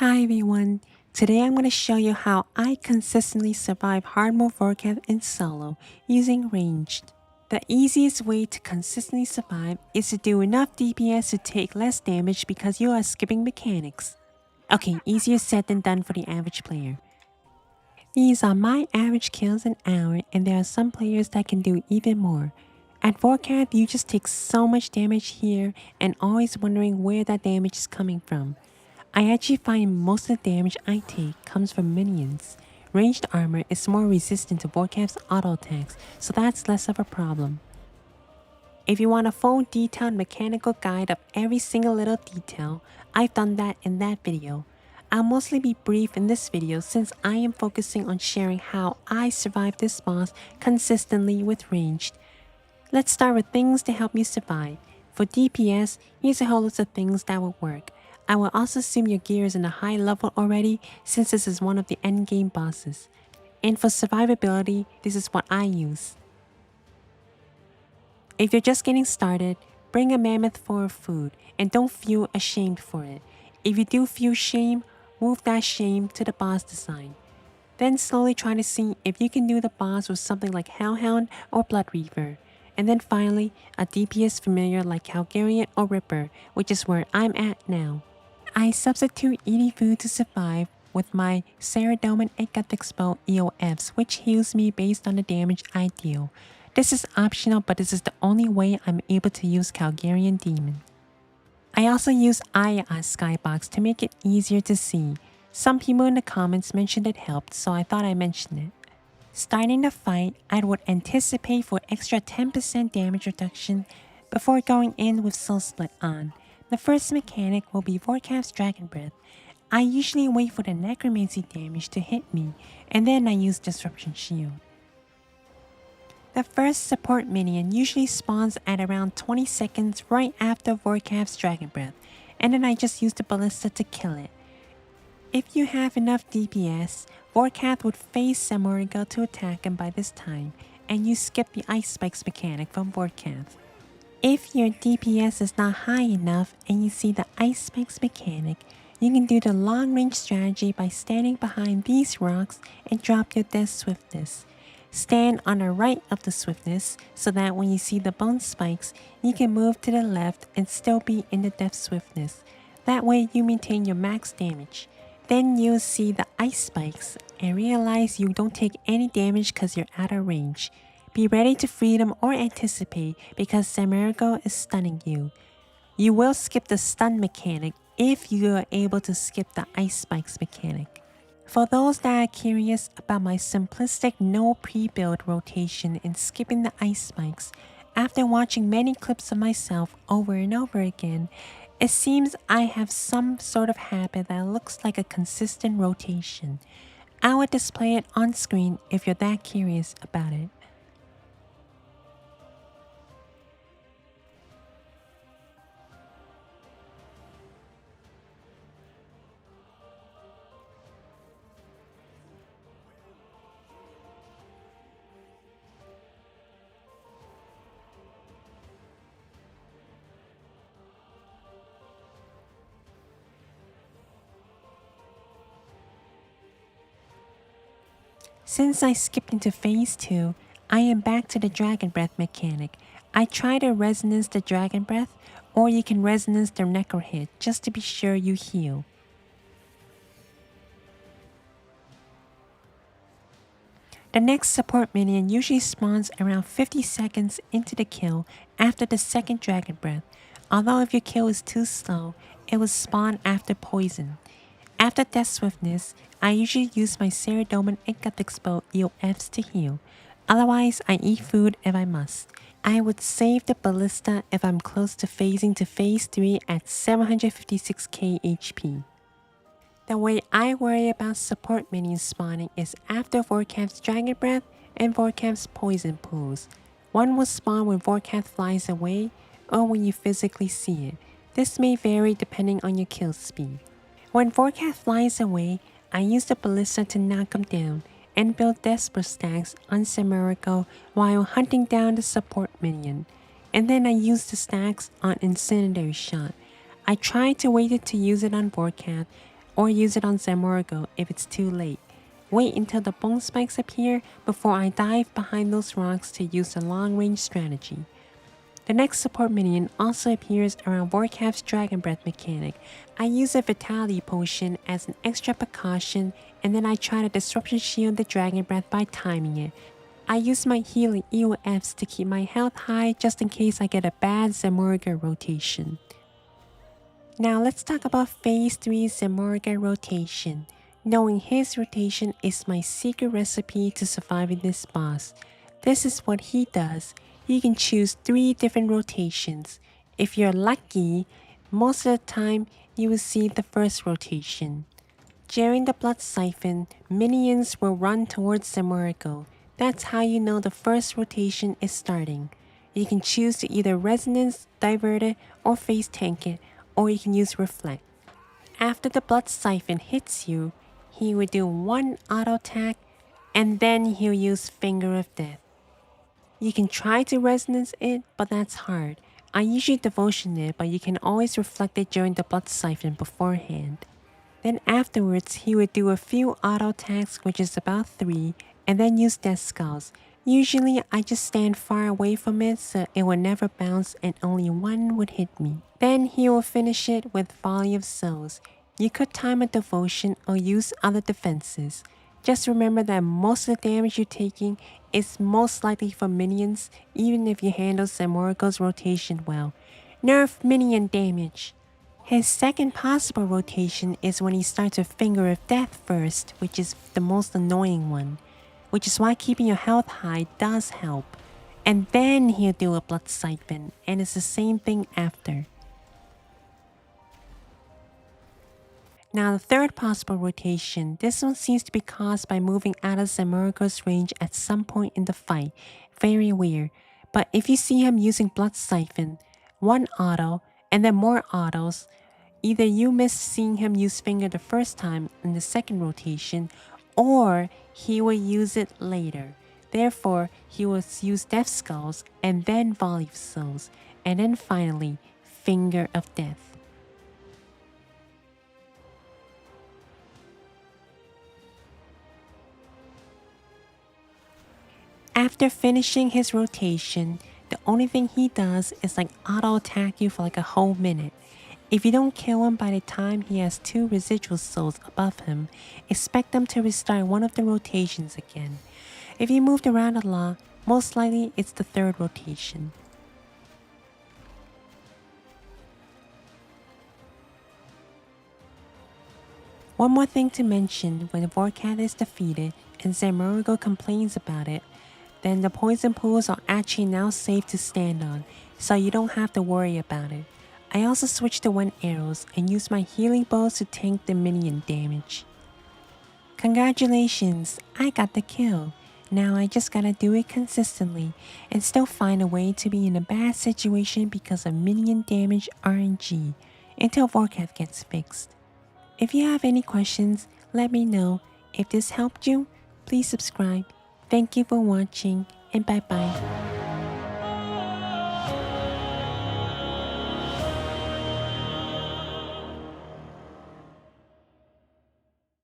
Hi everyone, today I'm going to show you how I consistently survive hard mode Vorkath in solo using ranged. The easiest way to consistently survive is to do enough DPS to take less damage because you are skipping mechanics. Okay, easier said than done for the average player. These are my average kills an hour and there are some players that can do even more. At Vorkath you just take so much damage here and always wondering where that damage is coming from. I actually find most of the damage I take comes from minions. Ranged armor is more resistant to Vorkath's auto attacks, so that's less of a problem. If you want a full detailed mechanical guide of every single little detail, I've done that in that video. I'll mostly be brief in this video since I am focusing on sharing how I survive this boss consistently with ranged. Let's start with things to help you survive. For DPS, here's a whole list of things that will work. I will also assume your gear is in a high level already since this is one of the endgame bosses. And for survivability, this is what I use. If you're just getting started, bring a mammoth for food and don't feel ashamed for it. If you do feel shame, move that shame to the boss design. Then slowly try to see if you can do the boss with something like Hellhound or Blood Reaver. And then finally, a DPS familiar like Calgarian or Ripper, which is where I'm at now. I substitute eating food to survive with my Saradomin and Guthix Bow EOFs, which heals me based on the damage I deal. This is optional, but this is the only way I'm able to use Calgarian Demon. I also use Aya Skybox to make it easier to see. Some people in the comments mentioned it helped, so I thought I'd mention it. Starting the fight, I would anticipate for extra 10% damage reduction before going in with Soul Split on. The first mechanic will be Vorkath's Dragon Breath. I usually wait for the necromancy damage to hit me, and then I use Disruption Shield. The first support minion usually spawns at around 20 seconds right after Vorkath's Dragon Breath, and then I just use the Ballista to kill it. If you have enough DPS, Vorkath would face Zemouregal to attack him by this time, and you skip the Ice Spikes mechanic from Vorkath. If your DPS is not high enough and you see the Ice Spikes mechanic, you can do the long range strategy by standing behind these rocks and drop your Death Swiftness. Stand on the right of the Swiftness so that when you see the Bone Spikes, you can move to the left and still be in the Death Swiftness. That way you maintain your max damage. Then you'll see the Ice Spikes and realize you don't take any damage because you're out of range. Be ready to free them or anticipate because Zemouregal is stunning you. You will skip the stun mechanic if you are able to skip the Ice Spikes mechanic. For those that are curious about my simplistic no pre-build rotation in skipping the Ice Spikes, after watching many clips of myself over and over again, it seems I have some sort of habit that looks like a consistent rotation. I will display it on screen if you're that curious about it. Since I skipped into phase 2, I am back to the Dragon Breath mechanic. I try to resonance the Dragon Breath, or you can resonance the Necro hit just to be sure you heal. The next support minion usually spawns around 50 seconds into the kill after the second Dragon Breath, although if your kill is too slow, it will spawn after poison. After Death Swiftness, I usually use my Saradomin and Guthix Bow EOFs to heal. Otherwise, I eat food if I must. I would save the Ballista if I'm close to phasing to phase 3 at 756k HP. The way I worry about support minions spawning is after Vorkath's Dragon Breath and Vorkath's Poison Pools. One will spawn when Vorkath flies away or when you physically see it. This may vary depending on your kill speed. When Vorkath flies away, I use the Ballista to knock him down and build Desperate stacks on Zemouregal while hunting down the support minion. And then I use the stacks on Incendiary Shot. I tried to wait to use it on Vorkath, or use it on Zemouregal if it's too late. Wait until the bone spikes appear before I dive behind those rocks to use the long-range strategy. The next support minion also appears around Vorkath's Dragon Breath mechanic. I use a Vitality Potion as an extra precaution, and then I try to Disruption Shield the Dragon Breath by timing it. I use my healing EOFs to keep my health high just in case I get a bad Zemouregal rotation. Now let's talk about Phase 3 Zemouregal rotation. Knowing his rotation is my secret recipe to surviving this boss. This is what he does. You can choose 3 different rotations. If you're lucky, most of the time you will see the first rotation. During the Blood Siphon, minions will run towards Zemouregal. That's how you know the first rotation is starting. You can choose to either Resonance, Divert it, or Phase Tank it, or you can use Reflect. After the Blood Siphon hits you, he will do 1 auto attack, and then he'll use Finger of Death. You can try to Resonance it, but that's hard. I usually Devotion it, but you can always Reflect it during the Blood Siphon beforehand. Then afterwards, he would do a few auto attacks, which is about 3, and then use Death Skulls. Usually, I just stand far away from it so it would never bounce and only 1 would hit me. Then he will finish it with Volley of Souls. You could time a Devotion or use other defenses. Just remember that most of the damage you're taking is most likely from minions, even if you handle Zemouregal's rotation well. Nerf minion damage. His second possible rotation is when he starts with Finger of Death first, which is the most annoying one. Which is why keeping your health high does help. And then he'll do a Blood Siphon, and it's the same thing after. Now the third possible rotation, this one seems to be caused by moving out of Zemouregal's range at some point in the fight. Very weird. But if you see him using Blood Siphon, 1 auto, and then more autos, either you miss seeing him use Finger the first time in the second rotation, or he will use it later. Therefore, he will use Death Skulls and then Volley of Souls, and then finally, Finger of Death. After finishing his rotation, the only thing he does is like auto attack you for like a whole minute. If you don't kill him by the time he has 2 residual souls above him, expect them to restart one of the rotations again. If you moved around a lot, most likely it's the 3rd rotation. One more thing to mention, when Vorkath is defeated and Zemouregal complains about it, then the poison pools are actually now safe to stand on, so you don't have to worry about it. I also switched to 1 arrows and used my healing bows to tank the minion damage. Congratulations, I got the kill. Now I just gotta do it consistently and still find a way to be in a bad situation because of minion damage RNG until Vorkath gets fixed. If you have any questions, let me know. If this helped you, please subscribe. Thank you for watching and bye bye.